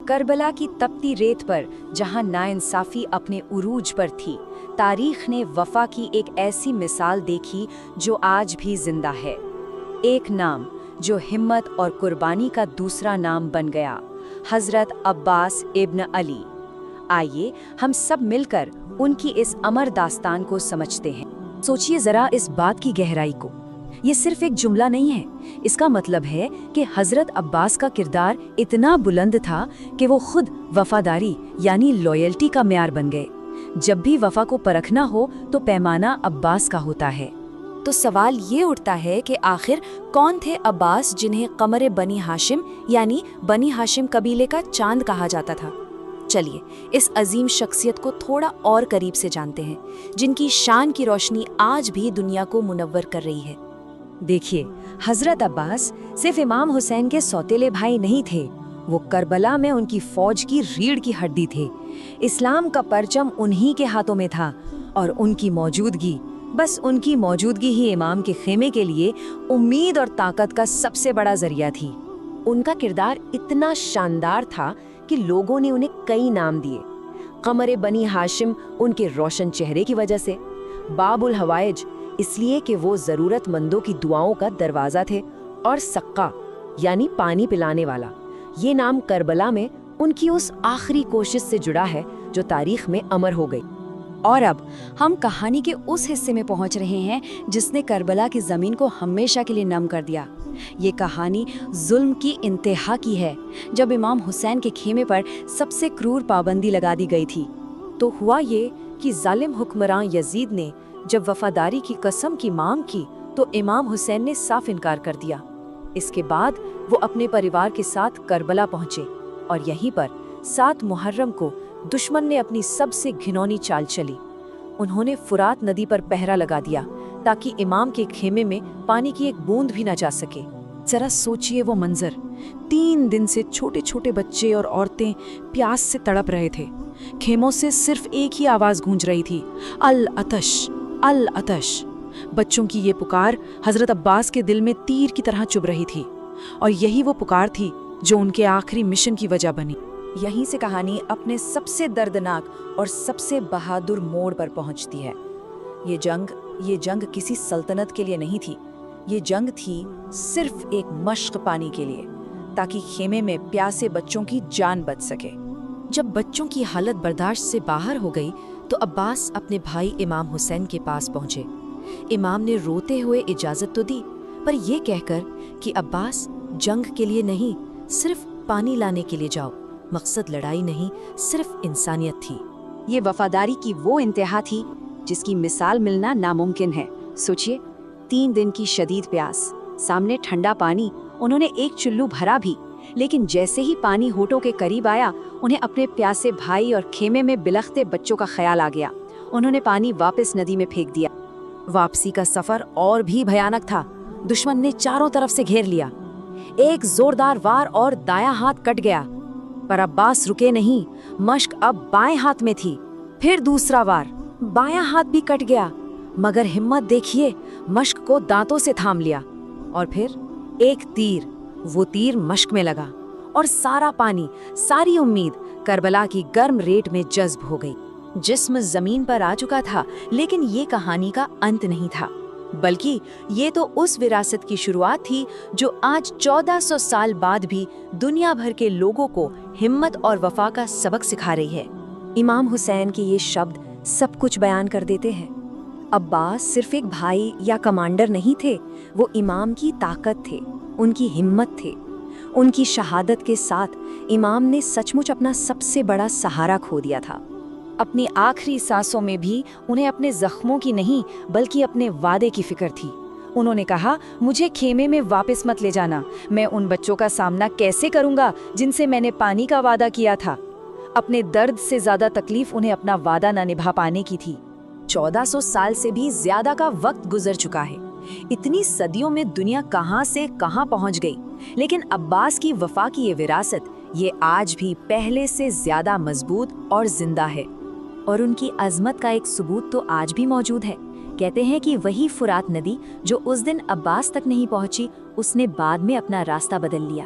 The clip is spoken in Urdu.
کربلا کی تپتی ریت پر جہاں ناانصافی اپنے عروج پر تھی، تاریخ نے وفا کی ایک ایسی مثال دیکھی جو آج بھی زندہ ہے۔ ایک نام جو ہمت اور قربانی کا دوسرا نام بن گیا، حضرت عباس ابن علی۔ آئیے ہم سب مل کر ان کی اس امر داستان کو سمجھتے ہیں۔ سوچئے ذرا اس بات کی گہرائی کو۔ یہ صرف ایک جملہ نہیں ہے، اس کا مطلب ہے کہ حضرت عباس کا کردار اتنا بلند تھا کہ وہ خود وفاداری یعنی لویلٹی کا معیار بن گئے۔ جب بھی وفا کو پرکھنا ہو تو پیمانہ عباس کا ہوتا ہے۔ تو سوال یہ اٹھتا ہے کہ آخر کون تھے عباس جنہیں قمر بنی ہاشم یعنی بنی ہاشم قبیلے کا چاند کہا جاتا تھا؟ چلیے اس عظیم شخصیت کو تھوڑا اور قریب سے جانتے ہیں، جن کی شان کی روشنی آج بھی دنیا کو منور کر رہی ہے۔ دیکھیے، حضرت عباس صرف امام حسین کے سوتیلے بھائی نہیں تھے، وہ کربلا میں ان کی فوج کی ریڑھ کی ہڈی تھے۔ اسلام کا پرچم انہی کے ہاتھوں میں تھا، اور ان کی موجودگی، بس ان کی موجودگی ہی امام کے خیمے کے لیے امید اور طاقت کا سب سے بڑا ذریعہ تھی۔ ان کا کردار اتنا شاندار تھا کہ لوگوں نے انہیں کئی نام دیے۔ قمر بنی ہاشم ان کے روشن چہرے کی وجہ سے، باب الحوائج اس لیے کہ وہ ضرورت مندوں کی دعاؤں کا دروازہ تھے، اور سقا یعنی پانی پلانے والا، یہ نام کربلا میں ان کی اس آخری کوشش سے جڑا ہے جو تاریخ میں امر ہو گئی۔ اور اب ہم کہانی کے اس حصے میں پہنچ رہے ہیں جس نے کربلا کی زمین کو ہمیشہ کے لیے نم کر دیا۔ یہ کہانی ظلم کی انتہا کی ہے۔ جب امام حسین کے خیمے پر سب سے کرور پابندی لگا دی گئی تھی تو ہوا یہ کہ ظالم حکمراں یزید نے جب وفاداری کی قسم کی مانگ کی تو امام حسین نے صاف انکار کر دیا۔ اس کے بعد وہ اپنے پریوار کے ساتھ کربلا پہنچے، اور یہیں پر 7 محرم کو دشمن نے اپنی سب سے گھنونی چال چلی۔ انہوں نے فرات ندی پر پہرا لگا دیا تاکہ امام کے خیمے میں پانی کی ایک بوند بھی نہ جا سکے۔ ذرا سوچئے وہ منظر، 3 دن سے چھوٹے چھوٹے بچے اور عورتیں پیاس سے تڑپ رہے تھے۔ خیموں سے صرف ایک ہی آواز گونج رہی تھی، العطش العطش۔ بچوں کی یہ پکار حضرت عباس کے دل میں تیر کی طرح چبھ رہی تھی، اور یہی وہ پکار تھی جو ان کے آخری مشن کی وجہ بنی۔ یہیں سے کہانی اپنے سب سے دردناک اور سب سے بہادر موڑ پر پہنچتی ہے۔ یہ جنگ کسی سلطنت کے لیے نہیں تھی، یہ جنگ تھی صرف ایک مشق پانی کے لیے، تاکہ خیمے میں پیاسے بچوں کی جان بچ سکے۔ جب بچوں کی حالت برداشت سے باہر ہو گئی تو عباس اپنے بھائی امام حسین کے پاس پہنچے۔ امام نے روتے ہوئے اجازت تو دی، پر یہ کہہ کر کہ عباس جنگ کے لیے نہیں، صرف پانی لانے کے لیے جاؤ۔ مقصد لڑائی نہیں، صرف انسانیت تھی۔ یہ وفاداری کی وہ انتہا تھی جس کی مثال ملنا ناممکن ہے۔ سوچئے، 3 دن کی شدید پیاس، سامنے ٹھنڈا پانی، انہوں نے ایک چلو بھرا بھی، لیکن جیسے ہی پانی ہونٹوں کے قریب آیا، انہیں اپنے پیاسے بھائی اور خیمے میں بلختے بچوں کا خیال آ گیا۔ انہوں نے پانی واپس ندی میں پھینک دیا۔ واپسی کا سفر اور بھی بھیانک تھا۔ دشمن نے چاروں طرف سے گھیر لیا۔ ایک زوردار وار اور دایاں ہاتھ کٹ گیا، پر عباس رکے نہیں۔ مشق اب بائیں ہاتھ میں تھی۔ پھر دوسرا وار، بایاں ہاتھ بھی کٹ گیا، مگر ہمت دیکھیے، مشق کو دانتوں سے تھام لیا۔ اور پھر ایک تیر، وہ تیر مشق میں لگا، اور سارا پانی، ساری امید کربلا کی گرم ریت میں جذب ہو گئی۔ جسم زمین پر آ چکا تھا، لیکن یہ کہانی کا انت نہیں تھا، بلکہ یہ تو اس وراثت کی شروعات تھی جو آج 1400 سال بعد بھی دنیا بھر کے لوگوں کو ہمت اور وفا کا سبق سکھا رہی ہے۔ امام حسین کے یہ شبد سب کچھ بیان کر دیتے ہیں۔ عباس صرف ایک بھائی یا کمانڈر نہیں تھے، وہ امام کی طاقت تھے، ان کی ہمت تھے۔ ان کی شہادت کے ساتھ امام نے سچ مچ اپنا سب سے بڑا سہارا کھو دیا تھا۔ اپنی آخری سانسوں میں بھی انہیں اپنے زخموں کی نہیں بلکہ اپنے وعدے کی فکر تھی۔ انہوں نے کہا، مجھے خیمے میں واپس مت لے جانا، میں ان بچوں کا سامنا کیسے کروں گا جن سے میں نے پانی کا وعدہ کیا تھا۔ اپنے درد سے زیادہ تکلیف انہیں اپنا وعدہ نہ نبھا پانے کی تھی۔ 1400 سال سے بھی زیادہ کا وقت گزر چکا ہے۔ اتنی صدیوں میں دنیا کہاں سے کہاں پہنچ گئی، لیکن عباس کی وفا کی یہ وراثت، یہ آج بھی پہلے سے زیادہ مضبوط اور زندہ ہے۔ اور ان کی عظمت کا ایک ثبوت تو آج بھی موجود ہے۔ کہتے ہیں کہ وہی فرات ندی جو اس دن عباس تک نہیں پہنچی، اس نے بعد میں اپنا راستہ بدل لیا۔